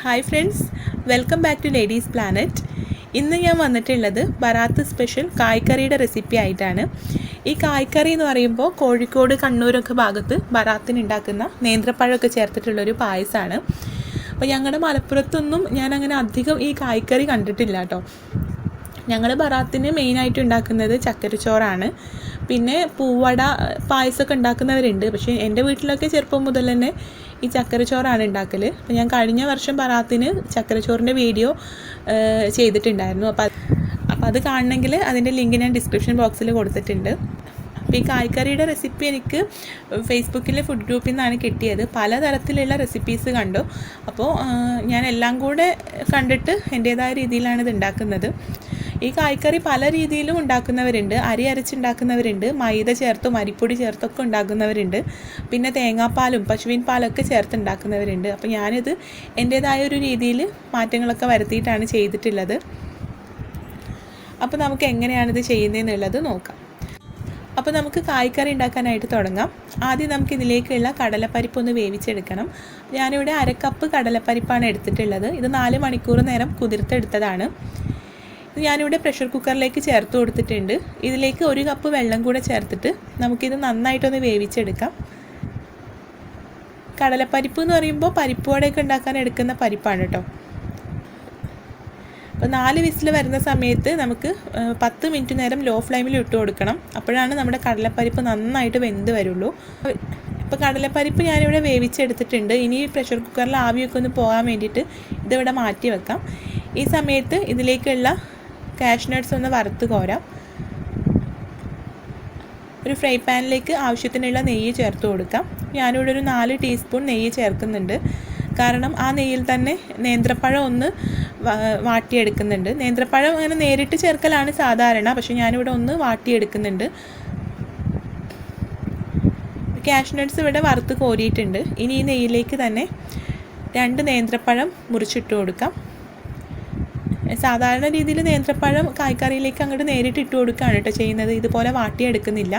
Hi friends, welcome back to ladies planet. ഇന്ന് ഞാൻ വന്നിട്ടുള്ളത് ബറാത്ത് സ്പെഷ്യൽ കായ്ക്കറിയുടെ റെസിപ്പി ആയിട്ടാണ്. ഈ കായ്ക്കറി എന്ന് പറയുമ്പോൾ കോഴിക്കോട് കണ്ണൂരൊക്കെ ഭാഗത്ത് ബറാത്തിന് ഉണ്ടാക്കുന്ന നേന്ത്രപ്പഴമൊക്കെ ചേർത്തിട്ടുള്ളൊരു പായസമാണ്. അപ്പോൾ ഞങ്ങളുടെ മലപ്പുറത്തൊന്നും ഞാനങ്ങനെ അധികം ഈ കായ്ക്കറി കണ്ടിട്ടില്ല കേട്ടോ. ഞങ്ങൾ ബറാത്തിന് മെയിനായിട്ട് ഉണ്ടാക്കുന്നത് ചക്കരച്ചോറാണ്. പിന്നെ പൂവട പായസമൊക്കെ ഉണ്ടാക്കുന്നവരുണ്ട്. പക്ഷേ എൻ്റെ വീട്ടിലൊക്കെ ചെറുപ്പം മുതൽ തന്നെ ഈ ചക്കരച്ചോറാണ് ഉണ്ടാക്കൽ. അപ്പോൾ ഞാൻ കഴിഞ്ഞ വർഷം ബറാത്തിന് ചക്കരച്ചോറിൻ്റെ വീഡിയോ ചെയ്തിട്ടുണ്ടായിരുന്നു. അപ്പോൾ അത് കാണണമെങ്കിൽ അതിൻ്റെ ലിങ്ക് ഞാൻ ഡിസ്ക്രിപ്ഷൻ ബോക്സിൽ കൊടുത്തിട്ടുണ്ട്. അപ്പോൾ ഈ കായ്ക്കറിയുടെ റെസിപ്പി എനിക്ക് ഫേസ്ബുക്കിലെ ഫുഡ് ഗ്രൂപ്പിൽ നിന്നാണ് കിട്ടിയത്. പലതരത്തിലുള്ള റെസിപ്പീസ് കണ്ടു. അപ്പോൾ ഞാൻ എല്ലാം കൂടെ കണ്ടിട്ട് എൻ്റേതായ രീതിയിലാണ് ഇത് ഉണ്ടാക്കുന്നത്. ഈ കായ്ക്കറി പല രീതിയിലും ഉണ്ടാക്കുന്നവരുണ്ട്. അരി അരച്ചുണ്ടാക്കുന്നവരുണ്ട്, മൈദ ചേർത്തും അരിപ്പൊടി ചേർത്തൊക്കെ ഉണ്ടാക്കുന്നവരുണ്ട്. പിന്നെ തേങ്ങാപ്പാലും പശുവിൻ പാലൊക്കെ ചേർത്ത് ഉണ്ടാക്കുന്നവരുണ്ട്. അപ്പോൾ ഞാനിത് എൻ്റേതായ ഒരു രീതിയിൽ മാറ്റങ്ങളൊക്കെ വരുത്തിയിട്ടാണ് ചെയ്തിട്ടുള്ളത്. അപ്പോൾ നമുക്ക് എങ്ങനെയാണിത് ചെയ്യുന്നതെന്നുള്ളത് നോക്കാം. അപ്പോൾ നമുക്ക് കായ്ക്കറി ഉണ്ടാക്കാനായിട്ട് തുടങ്ങാം. ആദ്യം നമുക്ക് ഇതിലേക്കുള്ള കടലപ്പരിപ്പ് ഒന്ന് വേവിച്ചെടുക്കണം. ഞാനിവിടെ 1/2 കപ്പ് കടലപ്പരിപ്പാണ് എടുത്തിട്ടുള്ളത്. ഇത് 4 മണിക്കൂർ നേരം കുതിർത്തെടുത്തതാണ്. ഞാനിവിടെ പ്രഷർ കുക്കറിലേക്ക് ചേർത്ത് കൊടുത്തിട്ടുണ്ട്. ഇതിലേക്ക് 1 കപ്പ് വെള്ളം കൂടെ ചേർത്തിട്ട് നമുക്കിത് നന്നായിട്ടൊന്ന് വേവിച്ചെടുക്കാം. കടലപ്പരിപ്പ് എന്ന് പറയുമ്പോൾ പരിപ്പ് വടയൊക്കെ ഉണ്ടാക്കാൻ എടുക്കുന്ന പരിപ്പാണ് കേട്ടോ. അപ്പോൾ 4 വിസിൽ വരുന്ന സമയത്ത് നമുക്ക് 10 മിനിറ്റ് നേരം ലോ ഫ്ലെയിമിൽ ഇട്ട് കൊടുക്കണം. അപ്പോഴാണ് നമ്മുടെ കടലപ്പരിപ്പ് നന്നായിട്ട് വെന്ത് വരുള്ളൂ. ഇപ്പോൾ കടലപ്പരിപ്പ് ഞാനിവിടെ വേവിച്ചെടുത്തിട്ടുണ്ട്. ഇനി പ്രഷർ കുക്കറിൽ ആവിയൊക്കെ ഒന്ന് പോകാൻ വേണ്ടിയിട്ട് ഇതിവിടെ മാറ്റി വെക്കാം. ഈ സമയത്ത് ഇതിലേക്കുള്ള കാഷ്നട്ട്സ് ഒന്ന് വറുത്ത് കോരാം. ഒരു ഫ്രൈ പാനിലേക്ക് ആവശ്യത്തിനുള്ള നെയ്യ് ചേർത്ത് കൊടുക്കാം. ഞാനിവിടെ ഒരു 4 ടീസ്പൂൺ നെയ്യ് ചേർക്കുന്നുണ്ട്. കാരണം ആ നെയ്യിൽ തന്നെ നേന്ത്രപ്പഴം ഒന്ന് വാട്ടിയെടുക്കുന്നുണ്ട്. നേന്ത്രപ്പഴം അങ്ങനെ നേരിട്ട് ചേർക്കലാണ് സാധാരണ, പക്ഷേ ഞാനിവിടെ ഒന്ന് വാട്ടിയെടുക്കുന്നുണ്ട്. കാഷ്നട്ട്സ് ഇവിടെ വറുത്ത് കോരിയിട്ടുണ്ട്. ഇനി ഈ നെയ്യിലേക്ക് തന്നെ 2 നേന്ത്രപ്പഴം മുറിച്ചിട്ട് കൊടുക്കാം. സാധാരണ രീതിയിൽ നേന്ത്രപ്പഴം കായ്ക്കറിയിലേക്ക് അങ്ങോട്ട് നേരിട്ട് ഇട്ട് കൊടുക്കുകയാണ് കേട്ടോ ചെയ്യുന്നത്. ഇതുപോലെ വാട്ടിയെടുക്കുന്നില്ല.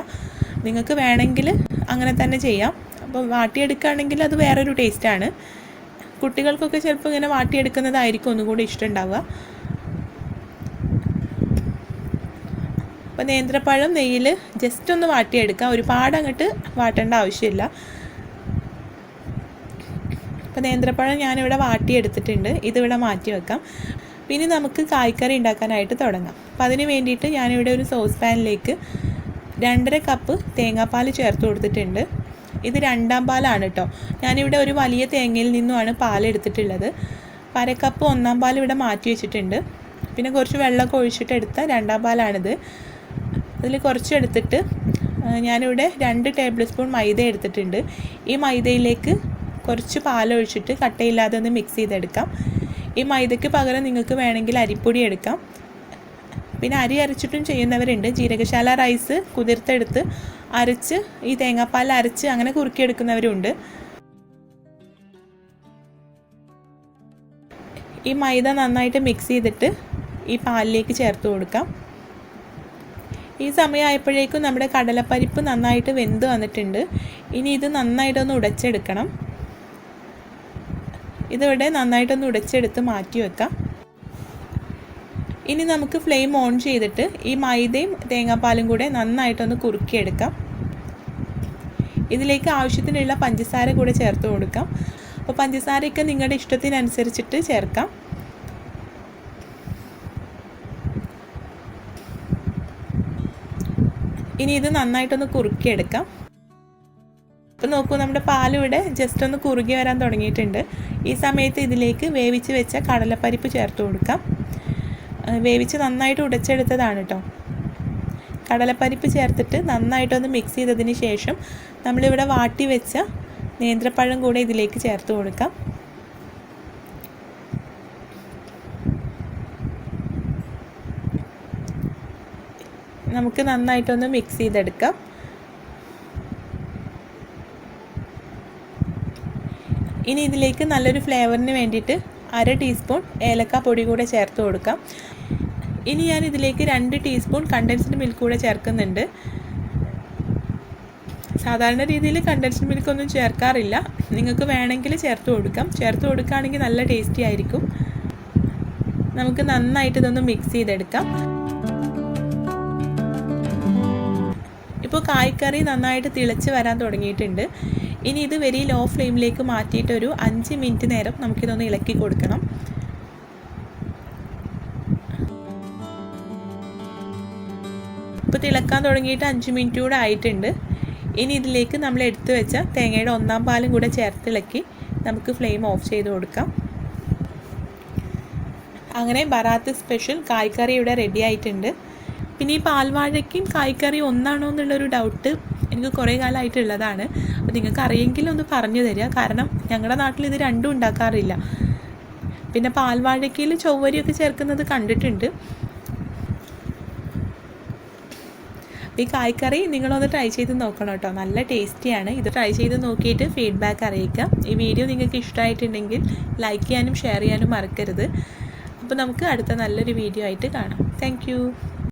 നിങ്ങൾക്ക് വേണമെങ്കിൽ അങ്ങനെ തന്നെ ചെയ്യാം. അപ്പോൾ വാട്ടിയെടുക്കുകയാണെങ്കിൽ അത് വേറൊരു ടേസ്റ്റാണ്. കുട്ടികൾക്കൊക്കെ ചിലപ്പോൾ ഇങ്ങനെ വാട്ടിയെടുക്കുന്നതായിരിക്കും ഒന്നും കൂടി ഇഷ്ടമുണ്ടാവുക. അപ്പോൾ നേന്ത്രപ്പഴം നെയ്യിൽ ജസ്റ്റ് ഒന്ന് വാട്ടിയെടുക്കാം. ഒരുപാട് അങ്ങോട്ട് വാട്ടേണ്ട ആവശ്യമില്ല. അപ്പോൾ നേന്ത്രപ്പഴം ഞാനിവിടെ വാട്ടിയെടുത്തിട്ടുണ്ട്. ഇതിവിടെ മാറ്റി വെക്കാം. പിന്നെ നമുക്ക് കായ്ക്കറി ഉണ്ടാക്കാനായിട്ട് തുടങ്ങാം. അപ്പോൾ അതിന് വേണ്ടിയിട്ട് ഞാനിവിടെ ഒരു സോസ് പാനിലേക്ക് 2.5 കപ്പ് തേങ്ങാപ്പാൽ ചേർത്ത് കൊടുത്തിട്ടുണ്ട്. ഇത് 2ാം പാലാണ് കേട്ടോ. ഞാനിവിടെ ഒരു വലിയ തേങ്ങയിൽ നിന്നുമാണ് പാലെടുത്തിട്ടുള്ളത്. 1/2 കപ്പ് 1ാം പാൽ ഇവിടെ മാറ്റി വെച്ചിട്ടുണ്ട്. പിന്നെ കുറച്ച് വെള്ളമൊക്കെ ഒഴിച്ചിട്ട് എടുത്ത 2ാം പാലാണിത്. അതിൽ കുറച്ച് എടുത്തിട്ട് ഞാനിവിടെ 2 ടേബിൾ സ്പൂൺ മൈദ എടുത്തിട്ടുണ്ട്. ഈ മൈദയിലേക്ക് കുറച്ച് പാലൊഴിച്ചിട്ട് കട്ടയില്ലാതെ ഒന്ന് മിക്സ് ചെയ്തെടുക്കാം. ഈ മൈദയ്ക്ക് പകരം നിങ്ങൾക്ക് വേണമെങ്കിൽ അരിപ്പൊടി എടുക്കാം. പിന്നെ അരി അരച്ചിട്ടും ചെയ്യുന്നവരുണ്ട്. ജീരകശാല റൈസ് കുതിർത്തെടുത്ത് അരച്ച് ഈ തേങ്ങാപ്പാൽ അരച്ച് അങ്ങനെ കുറുക്കിയെടുക്കുന്നവരുണ്ട്. ഈ മൈദ നന്നായിട്ട് മിക്സ് ചെയ്തിട്ട് ഈ പാലിലേക്ക് ചേർത്ത് കൊടുക്കാം. ഈ സമയമായപ്പോഴേക്കും നമ്മുടെ കടലപ്പരിപ്പ് നന്നായിട്ട് വെന്ത് വന്നിട്ടുണ്ട്. ഇനി ഇത് നന്നായിട്ടൊന്ന് ഉടച്ചെടുക്കണം. ഇതിവിടെ നന്നായിട്ടൊന്ന് ഉടച്ചെടുത്ത് മാറ്റി വെക്കാം. ഇനി നമുക്ക് ഫ്ലെയിം ഓൺ ചെയ്തിട്ട് ഈ മൈദയും തേങ്ങാപ്പാലും കൂടെ നന്നായിട്ടൊന്ന് കുറുക്കിയെടുക്കാം. ഇതിലേക്ക് ആവശ്യത്തിനുള്ള പഞ്ചസാര കൂടെ ചേർത്ത് കൊടുക്കാം. അപ്പോൾ പഞ്ചസാരയൊക്കെ നിങ്ങളുടെ ഇഷ്ടത്തിനനുസരിച്ചിട്ട് ചേർക്കാം. ഇനി ഇത് നന്നായിട്ടൊന്ന് കുറുക്കിയെടുക്കാം. അപ്പോൾ നോക്കൂ, നമ്മുടെ പാലിവിടെ ജസ്റ്റ് ഒന്ന് കുറുകി വരാൻ തുടങ്ങിയിട്ടുണ്ട്. ഈ സമയത്ത് ഇതിലേക്ക് വേവിച്ച് വെച്ച കടലപ്പരിപ്പ് ചേർത്ത് കൊടുക്കാം. വേവിച്ച് നന്നായിട്ട് ഉടച്ചെടുത്തതാണ് കേട്ടോ. കടലപ്പരിപ്പ് ചേർത്തിട്ട് നന്നായിട്ടൊന്ന് മിക്സ് ചെയ്തതിന് ശേഷം നമ്മളിവിടെ വാട്ടി വെച്ച നേന്ത്രപ്പഴം കൂടെ ഇതിലേക്ക് ചേർത്ത് കൊടുക്കാം. നമുക്ക് നന്നായിട്ടൊന്ന് മിക്സ് ചെയ്തെടുക്കാം. ഇനി ഇതിലേക്ക് നല്ലൊരു ഫ്ലേവറിന് വേണ്ടിയിട്ട് 1/2 ടീസ്പൂൺ ഏലക്ക പൊടി കൂടെ ചേർത്ത് കൊടുക്കാം. ഇനി ഞാൻ ഇതിലേക്ക് 2 ടീസ്പൂൺ കണ്ടൻസ്ഡ് മിൽക്ക് കൂടെ ചേർക്കുന്നുണ്ട്. സാധാരണ രീതിയിൽ കണ്ടൻസ്ഡ് മിൽക്കൊന്നും ചേർക്കാറില്ല. നിങ്ങൾക്ക് വേണമെങ്കിൽ ചേർത്ത് കൊടുക്കാം. ചേർത്ത് കൊടുക്കുകയാണെങ്കിൽ നല്ല ടേസ്റ്റി ആയിരിക്കും. നമുക്ക് നന്നായിട്ട് ഇതൊന്ന് മിക്സ് ചെയ്തെടുക്കാം. ഇപ്പോൾ കായ്ക്കറി നന്നായിട്ട് തിളച്ച് വരാൻ തുടങ്ങിയിട്ടുണ്ട്. ഇനി ഇത് വെരി ലോ ഫ്ലെയിമിലേക്ക് മാറ്റിയിട്ട് ഒരു 5 മിനിറ്റ് നേരം നമുക്കിതൊന്ന് ഇളക്കി കൊടുക്കണം. ഇപ്പോൾ തിളക്കാൻ തുടങ്ങിയിട്ട് 5 മിനിറ്റ് കൂടെ ആയിട്ടുണ്ട്. ഇനി ഇതിലേക്ക് നമ്മൾ എടുത്തു വെച്ച തേങ്ങയുടെ 1/4 പാലും കൂടെ ചേർത്തിളക്കി നമുക്ക് ഫ്ലെയിം ഓഫ് ചെയ്ത് കൊടുക്കാം. അങ്ങനെ ബറാത്ത് സ്പെഷ്യൽ കായ്ക്കറി ഇവിടെ റെഡി ആയിട്ടുണ്ട്. പിന്നെ ഈ പാൽവാഴയ്ക്കും കായ്ക്കറി ഒന്നാണോ എന്നുള്ളൊരു ഡൗട്ട് എനിക്ക് കുറേ കാലമായിട്ടുള്ളതാണ്. അപ്പോൾ നിങ്ങൾക്ക് അറിയെങ്കിൽ ഒന്ന് പറഞ്ഞു തരിക. കാരണം ഞങ്ങളുടെ നാട്ടിൽ ഇത് രണ്ടും ഉണ്ടാക്കാറില്ല. പിന്നെ പാൽവാഴയ്ക്കയിൽ ചൊവ്വരിയൊക്കെ ചേർക്കുന്നത് കണ്ടിട്ടുണ്ട്. ഈ കായ്ക്കറി നിങ്ങളൊന്ന് ട്രൈ ചെയ്ത് നോക്കണം കേട്ടോ. നല്ല ടേസ്റ്റിയാണ്. ഇത് ട്രൈ ചെയ്ത് നോക്കിയിട്ട് ഫീഡ്ബാക്ക് അറിയിക്കുക. ഈ വീഡിയോ നിങ്ങൾക്ക് ഇഷ്ടമായിട്ടുണ്ടെങ്കിൽ ലൈക്ക് ചെയ്യാനും ഷെയർ ചെയ്യാനും മറക്കരുത്. അപ്പോൾ നമുക്ക് അടുത്ത നല്ലൊരു വീഡിയോ ആയിട്ട് കാണാം. താങ്ക്